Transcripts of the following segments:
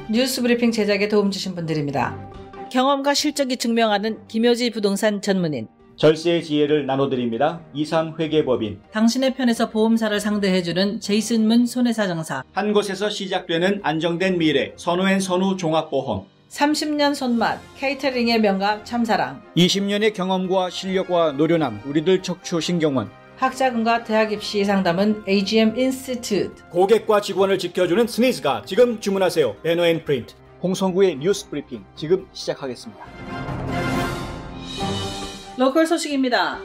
뉴스 브리핑 제작에 도움 주신 분들입니다. 경험과 실적이 증명하는 김효지 부동산 전문인, 절세의 지혜를 나눠드립니다. 이상회계법인, 당신의 편에서 보험사를 상대해주는 제이슨문 손해사정사, 한 곳에서 시작되는 안정된 미래 선우앤선우 종합보험, 30년 손맛 케이터링의 명가 참사랑, 20년의 경험과 실력과 노련함 우리들 척추신경원, 학자금과 대학 입시 상담은 AGM 인스티튜트, 고객과 직원을 지켜주는 스니즈가 지금 주문하세요. 배너앤프린트. 홍성구의 뉴스 브리핑 지금 시작하겠습니다. 로컬 소식입니다.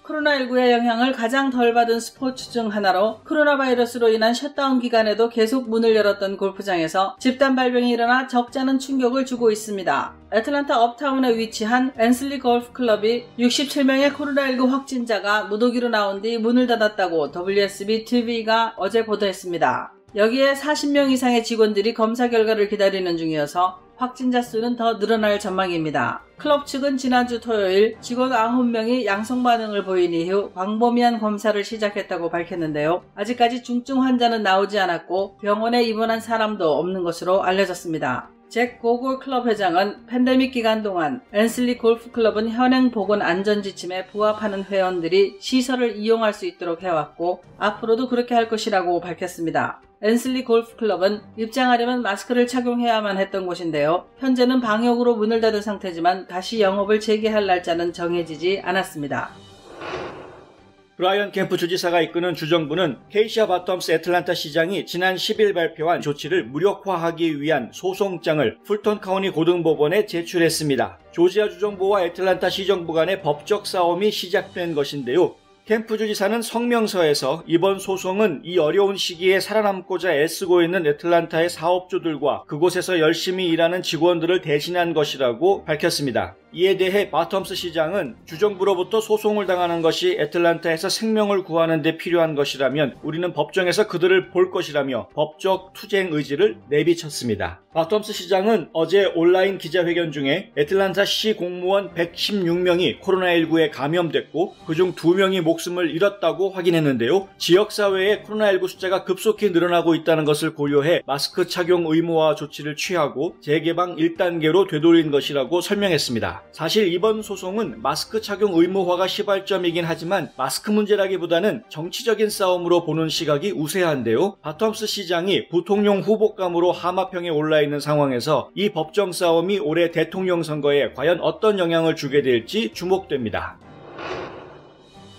코로나19의 영향을 가장 덜 받은 스포츠 중 하나로 코로나 바이러스로 인한 셧다운 기간에도 계속 문을 열었던 골프장에서 집단 발병이 일어나 적지 않은 충격을 주고 있습니다. 애틀랜타 업타운에 위치한 앤슬리 골프클럽이 67명의 코로나19 확진자가 무더기로 나온 뒤 문을 닫았다고 WSB-TV가 어제 보도했습니다. 여기에 40명 이상의 직원들이 검사 결과를 기다리는 중이어서 확진자 수는 더 늘어날 전망입니다. 클럽 측은 지난주 토요일 직원 9명이 양성 반응을 보인 이후 광범위한 검사를 시작했다고 밝혔는데요. 아직까지 중증 환자는 나오지 않았고 병원에 입원한 사람도 없는 것으로 알려졌습니다. 잭 고골 클럽 회장은 팬데믹 기간 동안 앤슬리 골프클럽은 현행 보건 안전 지침에 부합하는 회원들이 시설을 이용할 수 있도록 해왔고 앞으로도 그렇게 할 것이라고 밝혔습니다. 앤슬리 골프클럽은 입장하려면 마스크를 착용해야만 했던 곳인데요. 현재는 방역으로 문을 닫은 상태지만 다시 영업을 재개할 날짜는 정해지지 않았습니다. 브라이언 캠프 주지사가 이끄는 주정부는 케이시아 바텀스 애틀랜타 시장이 지난 10일 발표한 조치를 무력화하기 위한 소송장을 풀턴 카운티 고등법원에 제출했습니다. 조지아 주정부와 애틀랜타 시정부 간의 법적 싸움이 시작된 것인데요. 캠프 주지사는 성명서에서 이번 소송은 이 어려운 시기에 살아남고자 애쓰고 있는 애틀랜타의 사업주들과 그곳에서 열심히 일하는 직원들을 대신한 것이라고 밝혔습니다. 이에 대해 바텀스 시장은 주정부로부터 소송을 당하는 것이 애틀랜타에서 생명을 구하는 데 필요한 것이라면 우리는 법정에서 그들을 볼 것이라며 법적 투쟁 의지를 내비쳤습니다. 바텀스 시장은 어제 온라인 기자회견 중에 애틀랜타 시 공무원 116명이 코로나19에 감염됐고 그중 2명이 목숨을 잃었다고 확인했는데요. 지역사회에 코로나19 숫자가 급속히 늘어나고 있다는 것을 고려해 마스크 착용 의무화 조치를 취하고 재개방 1단계로 되돌린 것이라고 설명했습니다. 사실 이번 소송은 마스크 착용 의무화가 시발점이긴 하지만 마스크 문제라기보다는 정치적인 싸움으로 보는 시각이 우세한데요. 바텀스 시장이 부통령 후보감으로 하마평에 올라 있는 상황에서 이 법정 싸움이 올해 대통령 선거에 과연 어떤 영향을 주게 될지 주목됩니다.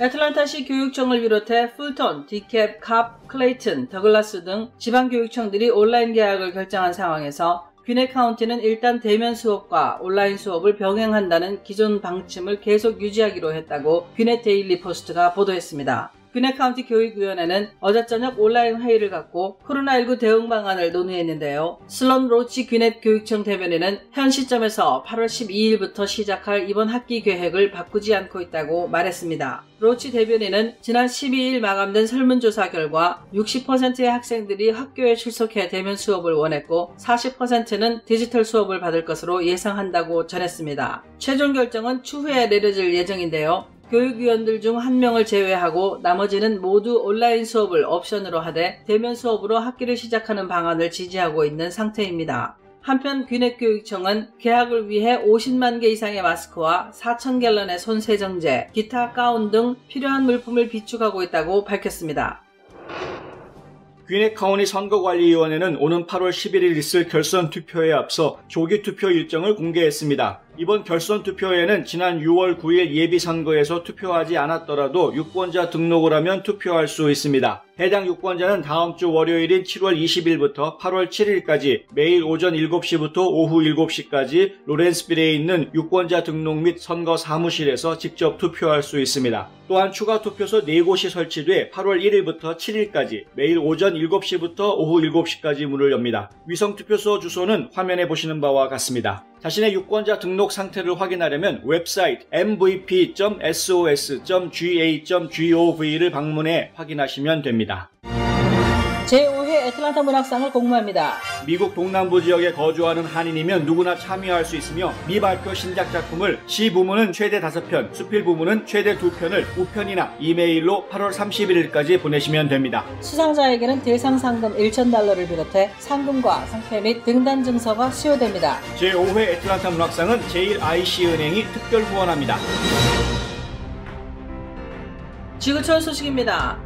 애틀랜타시 교육청을 비롯해 풀턴, 디캡, 캅, 클레이튼, 더글라스 등 지방교육청들이 온라인 개학을 결정한 상황에서 귀넷 카운티는 일단 대면 수업과 온라인 수업을 병행한다는 기존 방침을 계속 유지하기로 했다고 귀넷 데일리 포스트가 보도했습니다. 귀넷 카운티 교육위원회는 어제 저녁 온라인 회의를 갖고 코로나19 대응 방안을 논의했는데요. 슬론 로치 귀넷 교육청 대변인은 현 시점에서 8월 12일부터 시작할 이번 학기 계획을 바꾸지 않고 있다고 말했습니다. 로치 대변인은 지난 12일 마감된 설문조사 결과 60%의 학생들이 학교에 출석해 대면 수업을 원했고 40%는 디지털 수업을 받을 것으로 예상한다고 전했습니다. 최종 결정은 추후에 내려질 예정인데요. 교육위원들 중 1명을 제외하고 나머지는 모두 온라인 수업을 옵션으로 하되 대면 수업으로 학기를 시작하는 방안을 지지하고 있는 상태입니다. 한편 귀넷 교육청은 개학을 위해 50만 개 이상의 마스크와 4,000갤런의 손세정제, 기타 가운 등 필요한 물품을 비축하고 있다고 밝혔습니다. 귀넷 카운티 선거관리위원회는 오는 8월 11일 있을 결선 투표에 앞서 조기 투표 일정을 공개했습니다. 이번 결선 투표에는 지난 6월 9일 예비선거에서 투표하지 않았더라도 유권자 등록을 하면 투표할 수 있습니다. 해당 유권자는 다음 주 월요일인 7월 20일부터 8월 7일까지 매일 오전 7시부터 오후 7시까지 로렌스빌에 있는 유권자 등록 및 선거 사무실에서 직접 투표할 수 있습니다. 또한 추가 투표소 4곳이 설치돼 8월 1일부터 7일까지 매일 오전 7시부터 오후 7시까지 문을 엽니다. 위성 투표소 주소는 화면에 보시는 바와 같습니다. 자신의 유권자 등록 상태를 확인하려면 웹사이트 mvp.sos.ga.gov를 방문해 확인하시면 됩니다. 제5회 애틀란타 문학상을 공모합니다. 미국 동남부 지역에 거주하는 한인이면 누구나 참여할 수 있으며 미발표 신작 작품을 시 부문은 최대 5편, 수필 부문은 최대 2편을 우편이나 이메일로 8월 31일까지 보내시면 됩니다. 수상자에게는 대상 상금 $1,000를 비롯해 상금과 상패 및 등단 증서가 수여됩니다. 제5회 애틀란타 문학상은 제1IC은행이 특별 후원합니다. 지구촌 소식입니다.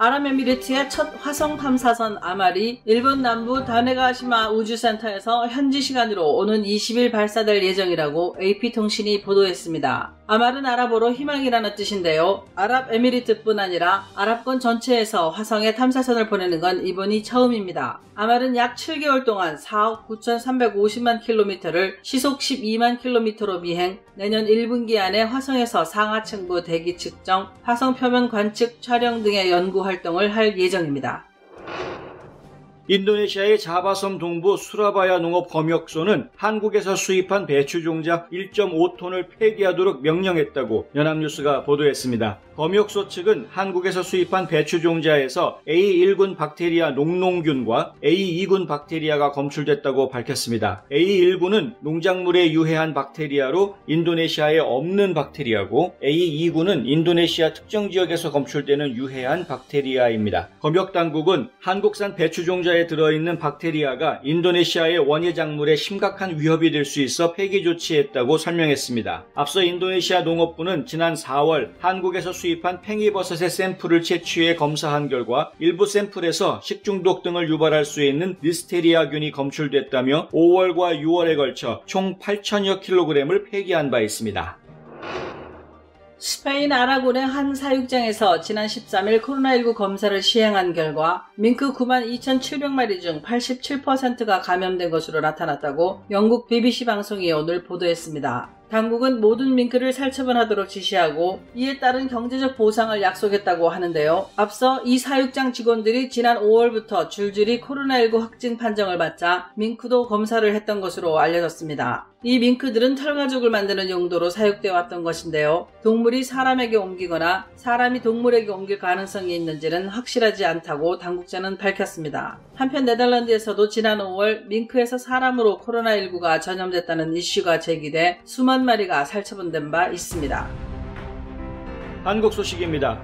아랍에미리트의 첫 화성 탐사선 아말이 일본 남부 다네가시마 우주센터에서 현지 시간으로 오는 20일 발사될 예정이라고 AP통신이 보도했습니다. 아말은 아랍어로 희망이라는 뜻인데요. 아랍에미리트뿐 아니라 아랍권 전체에서 화성에 탐사선을 보내는 건 이번이 처음입니다. 아말은 약 7개월 동안 4억 9,350만 킬로미터를 시속 12만 킬로미터로 비행, 내년 1분기 안에 화성에서 상하층부 대기 측정, 화성 표면 관측 촬영 등의 연구 활동을 할 예정입니다. 인도네시아의 자바섬 동부 수라바야 농업 검역소는 한국에서 수입한 배추 종자 1.5톤을 폐기하도록 명령했다고 연합뉴스가 보도했습니다. 검역소 측은 한국에서 수입한 배추 종자에서 A1군 박테리아 농농균과 A2군 박테리아가 검출됐다고 밝혔습니다. A1군은 농작물에 유해한 박테리아로 인도네시아에 없는 박테리아고 A2군은 인도네시아 특정 지역에서 검출되는 유해한 박테리아입니다. 검역당국은 한국산 배추 종자에 들어있는 박테리아가 인도네시아의 원예 작물에 심각한 위협이 될 수 있어 폐기 조치했다고 설명했습니다. 앞서 인도네시아 농업부는 지난 4월 한국에서 수입한 팽이버섯의 샘플을 채취해 검사한 결과 일부 샘플에서 식중독 등을 유발할 수 있는 리스테리아균이 검출됐다며 5월과 6월에 걸쳐 총 8천여 킬로그램을 폐기한 바 있습니다. 스페인 아라곤의 한 사육장에서 지난 13일 코로나19 검사를 시행한 결과 밍크 92,700마리 중 87%가 감염된 것으로 나타났다고 영국 BBC 방송이 오늘 보도했습니다. 당국은 모든 밍크를 살처분하도록 지시하고 이에 따른 경제적 보상을 약속했다고 하는데요. 앞서 이 사육장 직원들이 지난 5월부터 줄줄이 코로나19 확진 판정을 받자 밍크도 검사를 했던 것으로 알려졌습니다. 이 밍크들은 털가죽을 만드는 용도로 사육되어 왔던 것인데요. 동물이 사람에게 옮기거나 사람이 동물에게 옮길 가능성이 있는지는 확실하지 않다고 당국자는 밝혔습니다. 한편 네덜란드에서도 지난 5월 밍크에서 사람으로 코로나19가 전염됐다는 이슈가 제기돼 수만 마리가 살처분된 바 있습니다. 한국 소식입니다.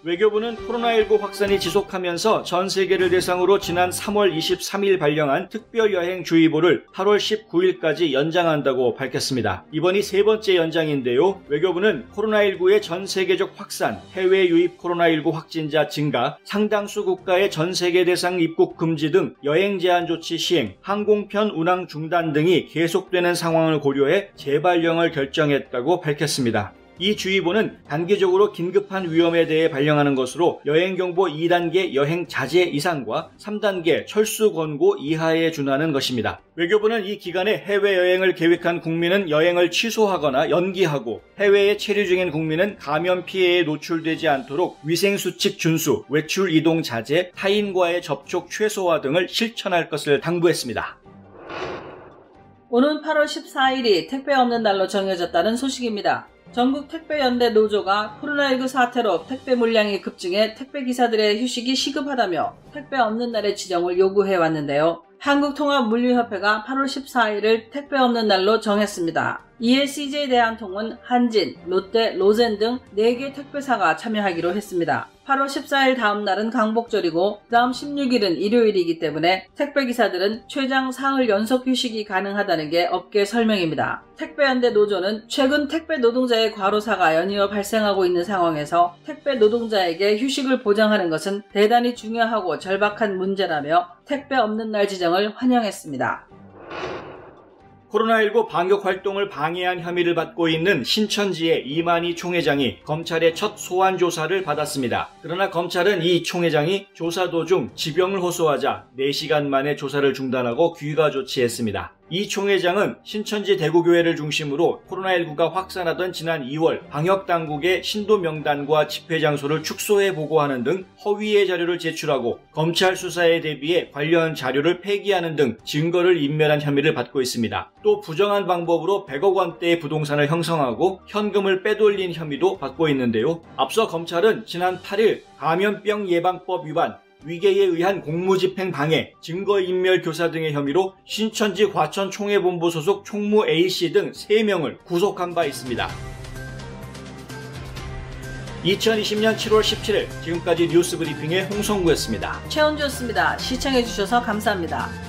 외교부는 코로나19 확산이 지속하면서 전 세계를 대상으로 지난 3월 23일 발령한 특별여행주의보를 8월 19일까지 연장한다고 밝혔습니다. 이번이 세 번째 연장인데요. 외교부는 코로나19의 전 세계적 확산, 해외 유입 코로나19 확진자 증가, 상당수 국가의 전 세계 대상 입국 금지 등 여행 제한 조치 시행, 항공편 운항 중단 등이 계속되는 상황을 고려해 재발령을 결정했다고 밝혔습니다. 이 주의보는 단기적으로 긴급한 위험에 대해 발령하는 것으로 여행경보 2단계 여행 자제 이상과 3단계 철수 권고 이하에 준하는 것입니다. 외교부는 이 기간에 해외여행을 계획한 국민은 여행을 취소하거나 연기하고 해외에 체류 중인 국민은 감염 피해에 노출되지 않도록 위생수칙 준수, 외출 이동 자제, 타인과의 접촉 최소화 등을 실천할 것을 당부했습니다. 오는 8월 14일이 택배 없는 날로 정해졌다는 소식입니다. 전국 택배연대 노조가 코로나19 사태로 택배 물량이 급증해 택배기사들의 휴식이 시급하다며 택배 없는 날의 지정을 요구해왔는데요. 한국통합물류협회가 8월 14일을 택배 없는 날로 정했습니다. 이에 CJ대한통운, 한진, 롯데, 로젠 등 4개 택배사가 참여하기로 했습니다. 8월 14일 다음 날은 강복절이고 다음 16일은 일요일이기 때문에 택배기사들은 최장 사흘 연속 휴식이 가능하다는 게 업계 설명입니다. 택배연대 노조는 최근 택배 노동자의 과로사가 연이어 발생하고 있는 상황에서 택배 노동자에게 휴식을 보장하는 것은 대단히 중요하고 절박한 문제라며 택배 없는 날 지정을 환영했습니다. 코로나19 방역 활동을 방해한 혐의를 받고 있는 신천지의 이만희 총회장이 검찰의 첫 소환 조사를 받았습니다. 그러나 검찰은 이 총회장이 조사 도중 지병을 호소하자 4시간 만에 조사를 중단하고 귀가 조치했습니다. 이 총회장은 신천지 대구교회를 중심으로 코로나19가 확산하던 지난 2월 방역당국의 신도 명단과 집회 장소를 축소해 보고하는 등 허위의 자료를 제출하고 검찰 수사에 대비해 관련 자료를 폐기하는 등 증거를 인멸한 혐의를 받고 있습니다. 또 부정한 방법으로 100억 원대의 부동산을 형성하고 현금을 빼돌린 혐의도 받고 있는데요. 앞서 검찰은 지난 8일 감염병 예방법 위반, 위계에 의한 공무집행 방해, 증거인멸 교사 등의 혐의로 신천지 과천총회본부 소속 총무 A씨 등 3명을 구속한 바 있습니다. 2020년 7월 17일 지금까지 뉴스브리핑의 홍성구였습니다. 최원주였습니다. 시청해주셔서 감사합니다.